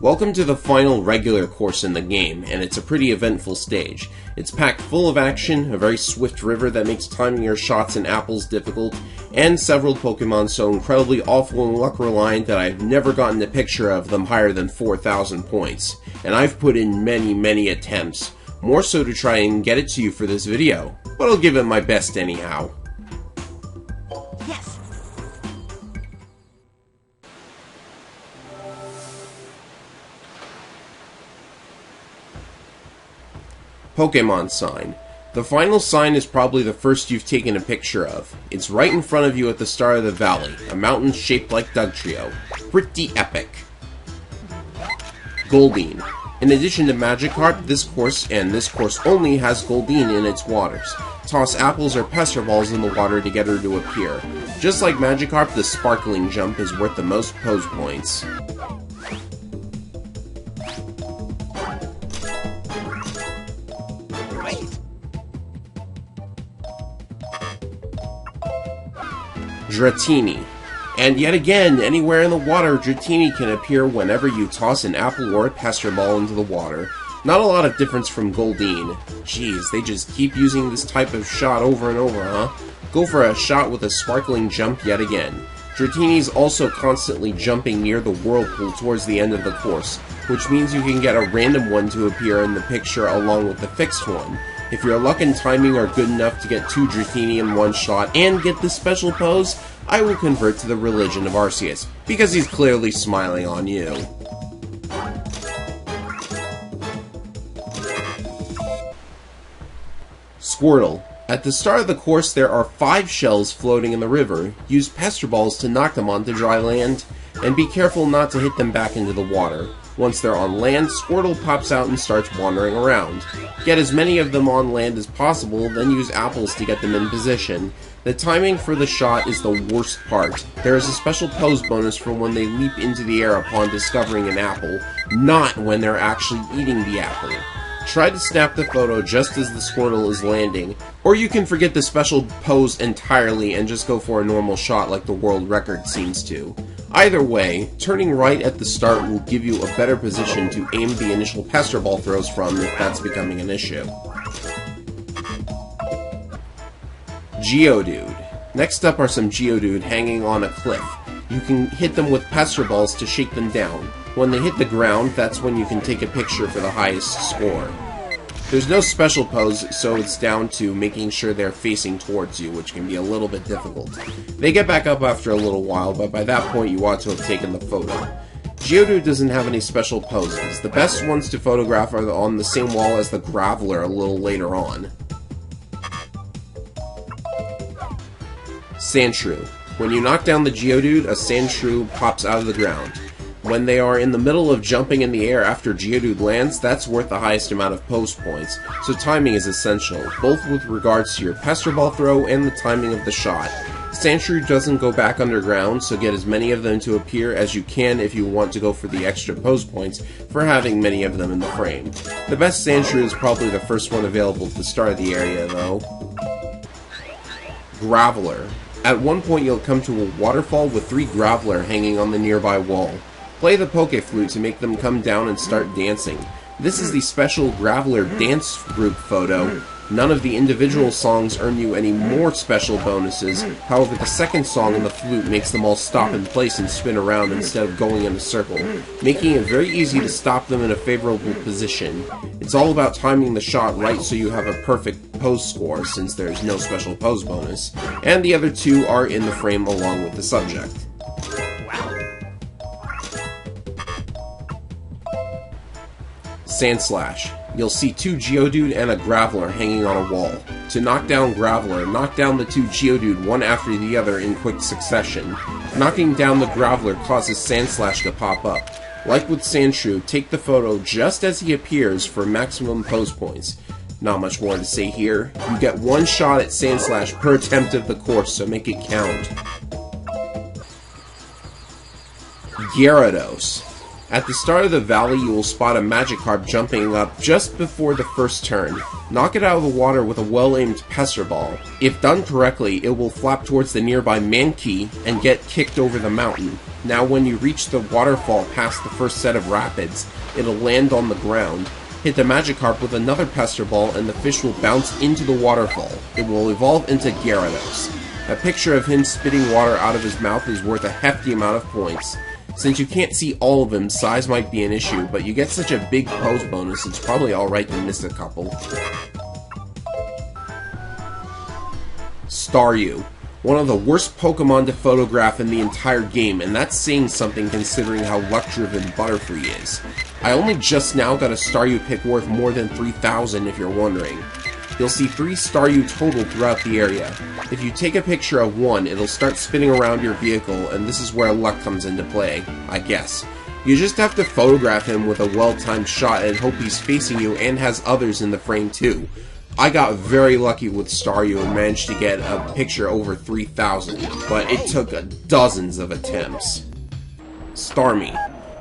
Welcome to the final regular course in the game, and it's a pretty eventful stage. It's packed full of action, a very swift river that makes timing your shots and apples difficult, and several Pokemon so incredibly awful and luck reliant that I've never gotten a picture of them higher than 4,000 points. And I've put in many attempts, more so to try and get it to you for this video, but I'll give it my best anyhow. Yes. Pokemon sign. The final sign is probably the first you've taken a picture of. It's right in front of you at the start of the valley, a mountain shaped like Dugtrio. Pretty epic. Goldeen. In addition to Magikarp, this course only has Goldeen in its waters. Toss apples or pester balls in the water to get her to appear. Just like Magikarp, the sparkling jump is worth the most pose points. Dratini. And yet again, anywhere in the water, Dratini can appear whenever you toss an apple or a pester ball into the water. Not a lot of difference from Goldeen. Jeez, they just keep using this type of shot over and over, huh? Go for a shot with a sparkling jump yet again. Dratini's also constantly jumping near the whirlpool towards the end of the course, which means you can get a random one to appear in the picture along with the fixed one. If your luck and timing are good enough to get 2 Dratini in one shot and get this special pose, I will convert to the religion of Arceus, because he's clearly smiling on you. Squirtle. At the start of the course, there are 5 shells floating in the river. Use pester balls to knock them onto dry land, and be careful not to hit them back into the water. Once they're on land, Squirtle pops out and starts wandering around. Get as many of them on land as possible, then use apples to get them in position. The timing for the shot is the worst part. There is a special pose bonus for when they leap into the air upon discovering an apple, not when they're actually eating the apple. Try to snap the photo just as the Squirtle is landing, or you can forget the special pose entirely and just go for a normal shot like the world record seems to. Either way, turning right at the start will give you a better position to aim the initial pester ball throws from if that's becoming an issue. Geodude. Next up are some Geodude hanging on a cliff. You can hit them with pester balls to shake them down. When they hit the ground, that's when you can take a picture for the highest score. There's no special pose, so it's down to making sure they're facing towards you, which can be a little bit difficult. They get back up after a little while, but by that point you ought to have taken the photo. Geodude doesn't have any special poses. The best ones to photograph are on the same wall as the Grappler a little later on. Sandshrew. When you knock down the Geodude, a Sandshrew pops out of the ground. When they are in the middle of jumping in the air after Geodude lands, that's worth the highest amount of pose points, so timing is essential, both with regards to your pester ball throw and the timing of the shot. Sandshrew doesn't go back underground, so get as many of them to appear as you can if you want to go for the extra pose points for having many of them in the frame. The best Sandshrew is probably the first one available at the start of the area, though. Grappler. At one point you'll come to a waterfall with 3 Grappler hanging on the nearby wall. Play the Poke Flute to make them come down and start dancing. This is the special Grappler dance group photo. None of the individual songs earn you any more special bonuses, however the second song in the flute makes them all stop in place and spin around instead of going in a circle, making it very easy to stop them in a favorable position. It's all about timing the shot right so you have a perfect pose score, since there's no special pose bonus, and the other 2 are in the frame along with the subject. Sandslash. You'll see 2 Geodude and a Grappler hanging on a wall. To knock down Grappler, knock down the 2 Geodude one after the other in quick succession. Knocking down the Grappler causes Sandslash to pop up. Like with Sandshrew, take the photo just as he appears for maximum pose points. Not much more to say here. You get 1 shot at Sandslash per attempt of the course, so make it count. Gyarados. At the start of the valley, you will spot a Magikarp jumping up just before the first turn. Knock it out of the water with a well-aimed Pester Ball. If done correctly, it will flap towards the nearby Manky and get kicked over the mountain. Now when you reach the waterfall past the first set of rapids, it'll land on the ground. Hit the Magikarp with another Pester Ball and the fish will bounce into the waterfall. It will evolve into Gyarados. A picture of him spitting water out of his mouth is worth a hefty amount of points. Since you can't see all of him, size might be an issue, but you get such a big pose bonus, it's probably alright to miss a couple. Staryu. One of the worst Pokemon to photograph in the entire game, and that's saying something considering how luck-driven Butterfree is. I only just now got a Staryu pick worth more than 3,000 if you're wondering. You'll see 3 Staryu total throughout the area. If you take a picture of one, it'll start spinning around your vehicle, and this is where luck comes into play, I guess. You just have to photograph him with a well-timed shot and hope he's facing you and has others in the frame too. I got very lucky with Staryu and managed to get a picture over 3,000, but it took dozens of attempts. Starmie.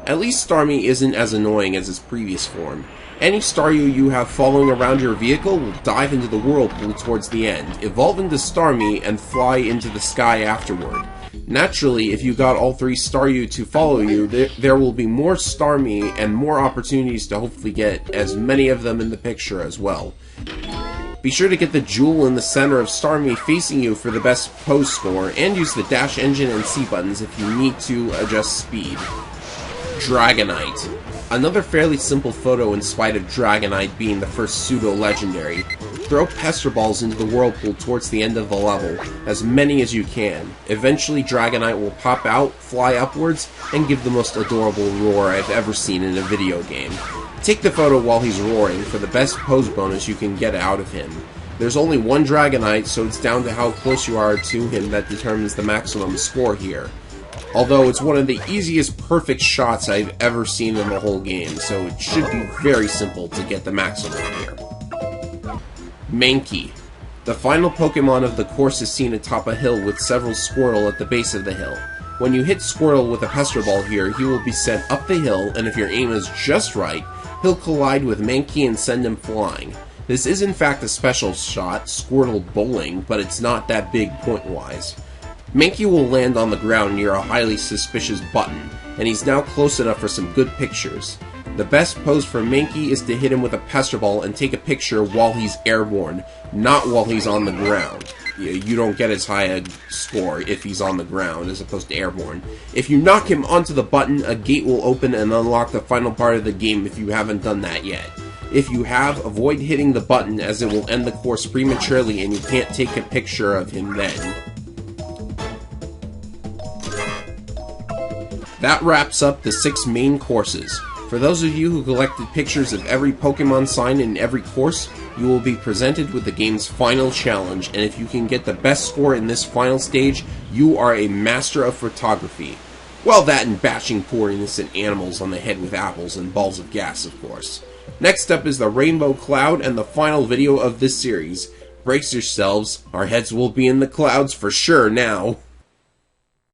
At least Starmie isn't as annoying as its previous form. Any Staryu you have following around your vehicle will dive into the whirlpool towards the end, evolve into Starmie, and fly into the sky afterward. Naturally, if you got all 3 Staryu to follow you, there will be more Starmie and more opportunities to hopefully get as many of them in the picture as well. Be sure to get the jewel in the center of Starmie facing you for the best pose score, and use the dash engine and C buttons if you need to adjust speed. Dragonite. Another fairly simple photo in spite of Dragonite being the first pseudo-legendary. Throw Pester Balls into the whirlpool towards the end of the level, as many as you can. Eventually Dragonite will pop out, fly upwards, and give the most adorable roar I've ever seen in a video game. Take the photo while he's roaring for the best pose bonus you can get out of him. There's only one Dragonite, so it's down to how close you are to him that determines the maximum score here. Although it's one of the easiest perfect shots I've ever seen in the whole game, so it should be very simple to get the maximum here. Manky. The final Pokemon of the course is seen atop a hill with several Squirtle at the base of the hill. When you hit Squirtle with a Pester Ball here, he will be sent up the hill, and if your aim is just right, he'll collide with Manky and send him flying. This is in fact a special shot, Squirtle Bowling, but it's not that big point-wise. Manky will land on the ground near a highly suspicious button, and he's now close enough for some good pictures. The best pose for Manky is to hit him with a Pester Ball and take a picture while he's airborne, not while he's on the ground. You don't get as high a score if he's on the ground as opposed to airborne. If you knock him onto the button, a gate will open and unlock the final part of the game if you haven't done that yet. If you have, avoid hitting the button as it will end the course prematurely and you can't take a picture of him then. That wraps up the 6 main courses. For those of you who collected pictures of every Pokemon sign in every course, you will be presented with the game's final challenge, and if you can get the best score in this final stage, you are a master of photography. Well, that and bashing poor innocent animals on the head with apples and balls of gas, of course. Next up is the Rainbow Cloud and the final video of this series. Brace yourselves, our heads will be in the clouds for sure now.